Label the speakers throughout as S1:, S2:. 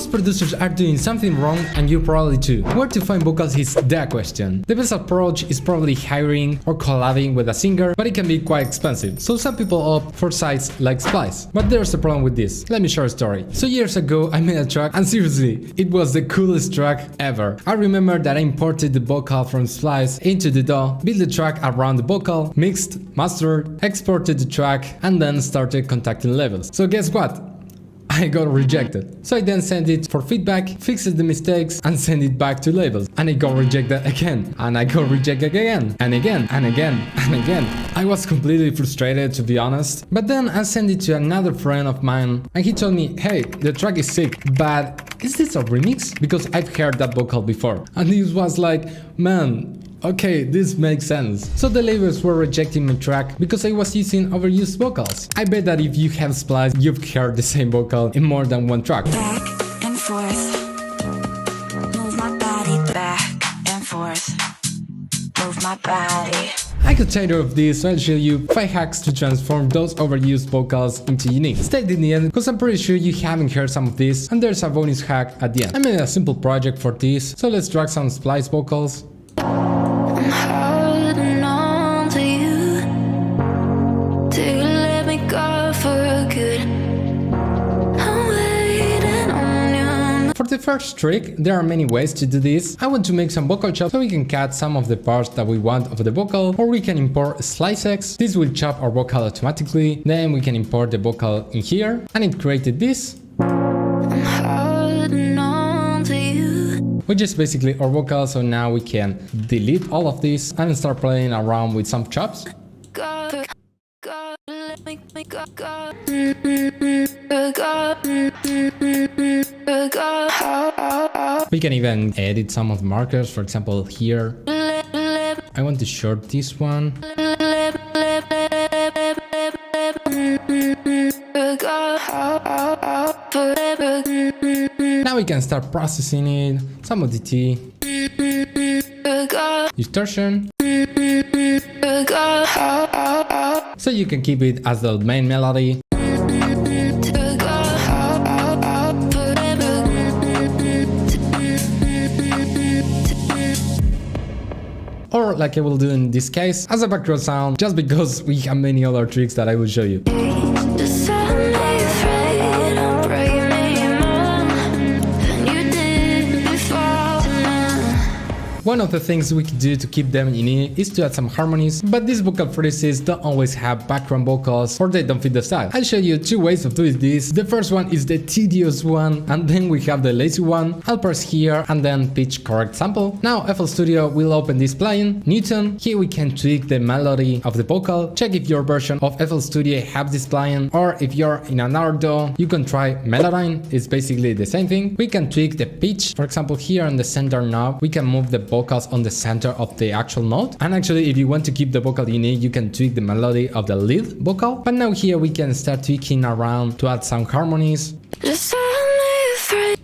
S1: Most producers are doing something wrong, and you probably too. Where to find vocals is the question. The best approach is probably hiring or collabing with a singer, but it can be quite expensive, so some people opt for sites like Splice. But there's a problem with this. Let me share a story. So years ago I made a track, and seriously, it was the coolest track ever. I remember that I imported the vocal from Splice into the DAW, built the track around the vocal, mixed, mastered, exported the track, and then started contacting labels. So guess what? I got rejected. So I then sent it for feedback, fixed the mistakes, and sent it back to labels. And I got rejected again. And I got rejected again. And again. And again. And again. I was completely frustrated, to be honest. But then I sent it to another friend of mine, and he told me, hey, the track is sick, but is this a remix? Because I've heard that vocal before. And he was like, man, okay, this makes sense. So the labels were rejecting my track because I was using overused vocals. I bet that if you have Splice, you've heard the same vocal in more than one track.
S2: Back and forth, move my body back and forth, move my body.
S1: I got tired of this, so I'll show you 5 hacks to transform those overused vocals into unique. Stay till the end, because I'm pretty sure you haven't heard some of this, and there's a bonus hack at the end. I made a simple project for this, so let's drag some Splice vocals.
S2: I'm holding on to you, till you let me go for good. I'm waiting on you.
S1: For the first trick, there are many ways to do this. I want to make some vocal chops so we can cut some of the parts that we want of the vocal, or we can import Splice. This will chop our vocal automatically. Then we can import the vocal in here, and it created this,
S2: I'm holding on to you.
S1: which is basically our vocal. So now we can delete all of this and start playing around with some chops.
S2: Go, go, let me go, go, go.
S1: We can even edit some of the markers, for example here. I want to short this one. Now we can start processing it, some ODT, distortion, so you can keep it as the main melody. Or like I will do in this case, as a background sound, just because we have many other tricks that I will show you.
S2: Just set me free, don't break me more than you did before tonight.
S1: One of the things we could do to keep them unique is to add some harmonies, but these vocal phrases don't always have background vocals or they don't fit the style. I'll show you 2 ways of doing this. The first one is the tedious one, and then we have the lazy one. I'll press here and then pitch correct sample. Now FL Studio will open this plugin, Newton. Here we can tweak the melody of the vocal. Check if your version of FL Studio have this plugin, or if you're in another DAW, you can try Melodyne. It's basically the same thing. We can tweak the pitch. For example, here on the center knob, we can move the vocals on the center of the actual note. And actually, if you want to keep the vocal unique, you can tweak the melody of the lead vocal. But now here we can start tweaking around to add some harmonies.
S2: Just set me free.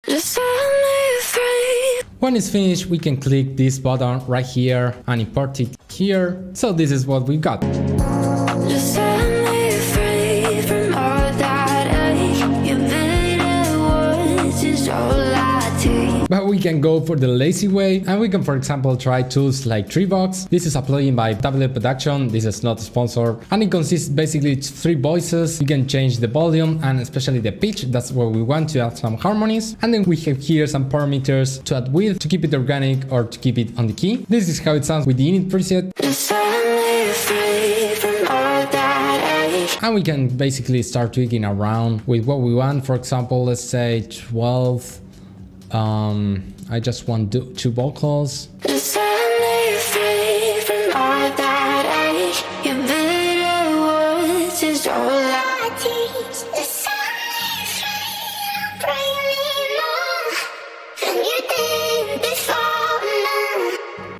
S2: Just set me free.
S1: When it's finished, we can click this button right here and import it here. So this is what we got.
S2: Just set me free from all that ache. You bitter words is all I take.
S1: But we can go for the lazy way, and we can, for example, try tools like Treebox. This is a plugin by Tablet Production. This is not sponsored, and it consists basically of 3 voices. You can change the volume and especially the pitch. That's where we want to add some harmonies. And then we have here some parameters to add width, to keep it organic, or to keep it on the key. This is how it sounds with the init preset.
S2: Just set me free from all that ache.
S1: And we can basically start tweaking around with what we want. For example, let's say 12. I just want 2 vocals.
S2: Just set me free from all that ache. Your bitter words is all I teach. Just set me free, bring me more than you did before now.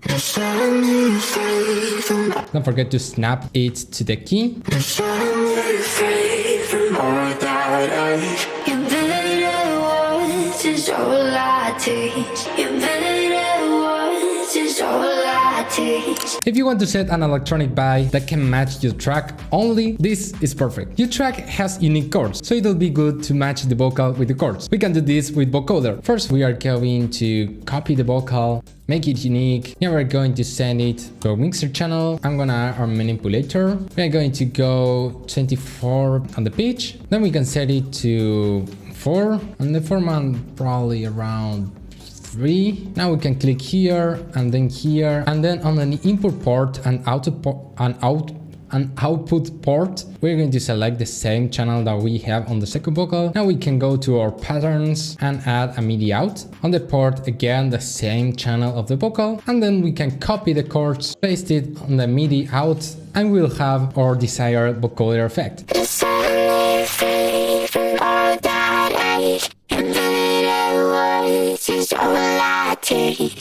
S2: Just set me free from all.
S1: Don't forget to snap it to the key.
S2: Just set me free from all that ache. Your bitter words is all I teach. Your bitter words is all I teach.
S1: If you want to set an electronic vibe that can match your track only, this is perfect. Your track has unique chords, so it'll be good to match the vocal with the chords. We can do this with vocoder. First, we are going to copy the vocal, make it unique. Now we're going to send it to our mixer channel. I'm gonna add our manipulator. We're going to go 24 on the pitch. Then we can set it to 4 and the format probably around 3. Now we can click here and then on the input port and output port, we're going to select the same channel that we have on the second vocal. Now we can go to our patterns and add a MIDI out. On the port, again, the same channel of the vocal, and then we can copy the chords, paste it on the MIDI out, and we'll have our desired vocoder effect.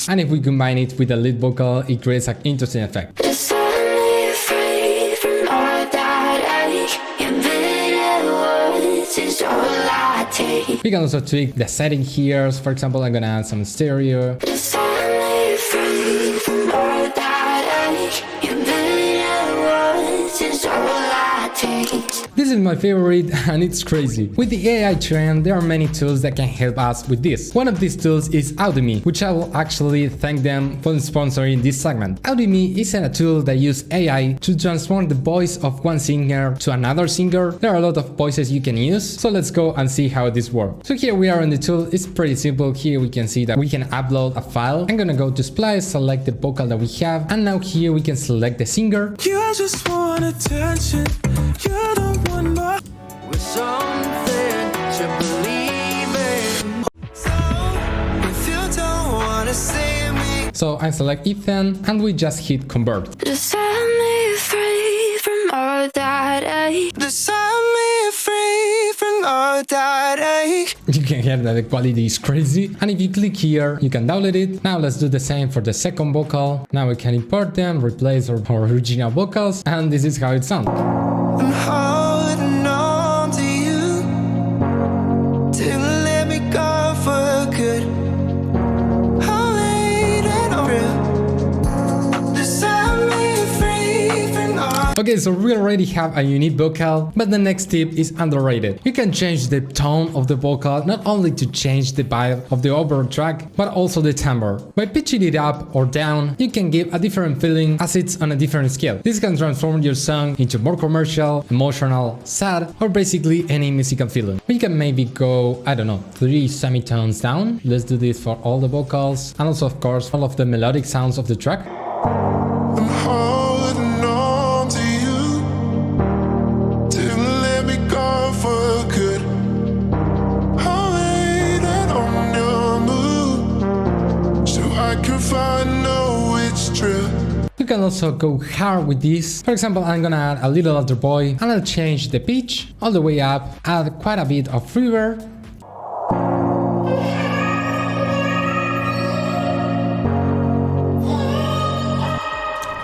S1: And if we combine it with the lead vocal, it creates an interesting effect. We can also tweak the setting here. So for example, I'm gonna add some stereo. This is my favorite and it's crazy. With the AI trend, there are many tools that can help us with this. One of these tools is Udemy, which I will actually thank them for sponsoring this segment. Udemy is a tool that uses AI to transform the voice of one singer to another singer. There are a lot of voices you can use, so let's go and see how this works. So here we are in the tool. It's pretty simple. Here we can see that we can upload a file. I'm gonna go to Splice, select the vocal that we have, and now here we can select the singer.
S3: You just want attention. You don't want more. With something to believe in. So if you don't wanna see me.
S1: So I select Ethan and we just hit convert.
S2: Just set me free from all that ache.
S3: Just set me free from all that ache.
S1: You can hear that the quality is crazy. And if you click here, you can download it. Now let's do the same for the second vocal. Now we can import them, replace our original vocals, and this is how it sounds.
S3: I'm holding on to you till you let me go for good. I'm waiting on real. Just set me free from all.
S1: Okay, so we already have a unique vocal, but the next tip is underrated. You can change the tone of the vocal not only to change the vibe of the overall track, but also the timbre. By pitching it up or down, you can give a different feeling as it's on a different scale. This can transform your song into more commercial, emotional, sad, or basically any musical feeling. We can maybe go, I don't know, 3 semitones down. Let's do this for all the vocals, and also of course all of the melodic sounds of the track.
S3: I'm holding on to you till you let me go for good. I'm waiting on your move so I can find out which true.
S1: You can also go hard with this. For example, I'm gonna add a little alter boy and I'll change the pitch all the way up, add quite a bit of reverb.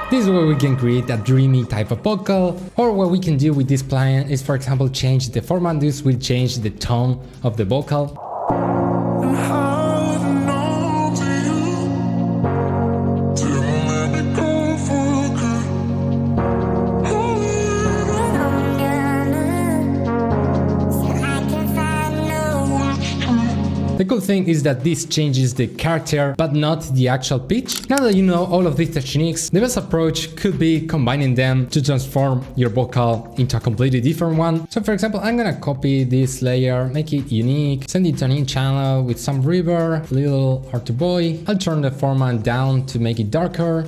S1: This is where we can create a dreamy type of vocal, or what we can do with this plugin is, for example, change the format. This will change the tone of the vocal.
S3: I'm holding on to you till you let me go for good. I'm waiting
S2: So I can find no
S3: which true.
S1: The cool thing is that this changes the character but not the actual pitch. Now that you know all of these techniques, the best approach could be combining them to transform your vocal into a completely different one. So for example, I'm gonna copy this layer, make it unique, send it to a new channel with some reverb, little alter boy. I'll turn the format down to make it darker.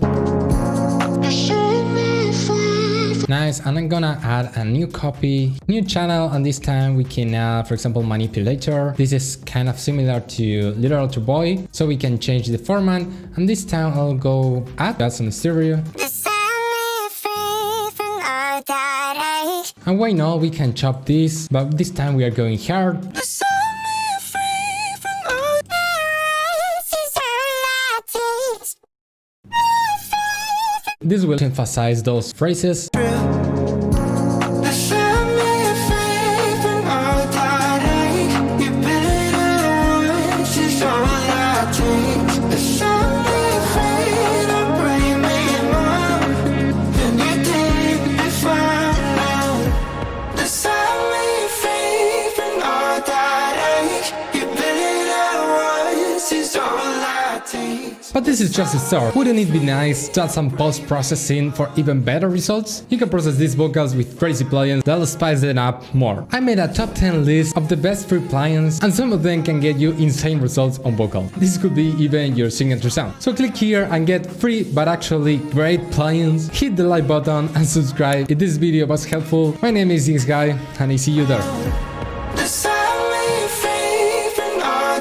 S1: Nice, and I'm gonna add a new copy, new channel, and this time we can add, for example, manipulator. This is kind of similar to Little Alter Boy, so we can change the format, and this time I'll go add some stereo.
S2: Just set me free from all that ache.
S1: And why not, we can chop this, but this time we are going hard.
S3: Just set me free from all
S2: This is all I taste.
S1: This will emphasize those phrases.
S3: true. Just set me free from all that ache. You better once is all I take. Just set me free, don't break me, mama. Your better words is all I taste.
S1: But this is just a start. Wouldn't it be nice to add some post-processing for even better results? You can process these vocals with crazy plugins that'll spice them up more. I made a top 10 list of the best free plugins, and some of them can get you insane results on vocal. This could be even your signature sound. So click here and get free but actually great plugins. Hit the like button and subscribe if this video was helpful. My name is Guy and I see you there.